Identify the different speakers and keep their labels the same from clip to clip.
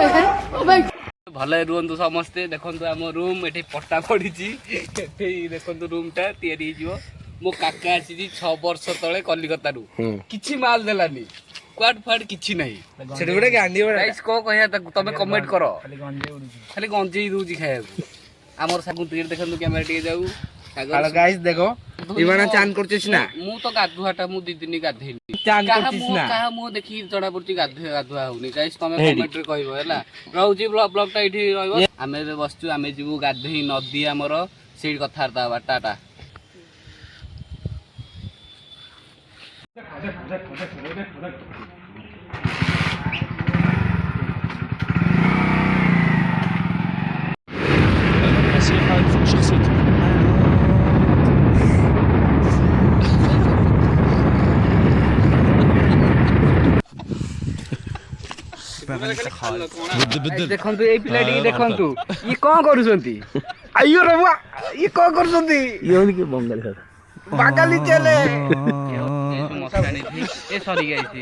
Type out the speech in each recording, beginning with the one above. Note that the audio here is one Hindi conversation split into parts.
Speaker 1: भले रुहतु समस्ते देखु आम रूम ये पट्टा पड़ी देखु रूमटा या मो काका आसी 6 वर्ष तले कलिकता रू किछि माल देलानी क्वाड फाड किछि नहीं
Speaker 2: सेठी गोटे गांधी
Speaker 1: गाइस को कहया तमे कमेंट करो खाली गंजे दूजी खाया आमर सागु टिके देखंतु कैमरा टिके जाऊ
Speaker 2: हेलो गाइस देखो इवाना चान करछिस ना
Speaker 1: मु तो गाधुआटा मु दी दिन गाधेली
Speaker 2: चान करछिस ना
Speaker 1: कहा मु देखि जणा पड़ती गाधुआ होनी गाइस तमे कमेंट रे कहबो हैला रहउजी ब्लॉग टा इठी रहइबो आमे बे बसचु आमे जीवु गाधेई नदी हमर सेही कथारता बाटाटा देखंतु ए पिलाटी देखंतु ई कोन करूसंती
Speaker 2: आइयो रबुआ ये को करछंती
Speaker 3: योनी के बंगाली साथ
Speaker 2: बागाली चले
Speaker 1: मसाणी थी ए सॉरी गाइस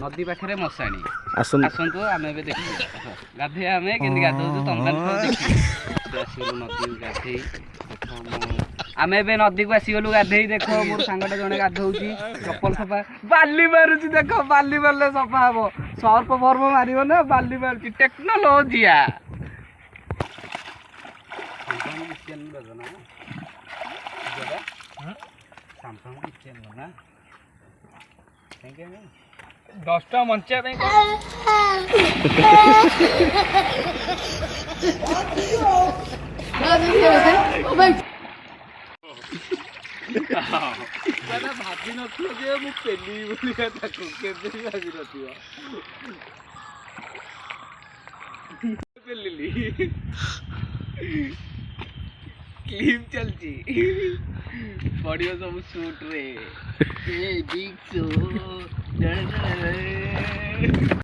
Speaker 1: नदी पाखरे मसाणी आसंतु आमे बे देखि गाधे आमे केंदी गाधौ तमला देखि आसीलु नदी गाधे आमे बे नदी को आसीगलु गाधेई देखो मोर सांगटा जने गाधौची चप्पल सफा बाली मारुची देखो बाली मारले सफा हबो सर्फ फर्म मारिबो ना बाली मारुची टेक्नोलॉजीया Samsung kitchen ना थैंक 10टा मंचा पे मैंने भाभी नथियो जे मु पेली बोली ताको केबे भाभी नथियो पेलीली क्लिप चलची पड़ियो सब शूट रे ए बिग शो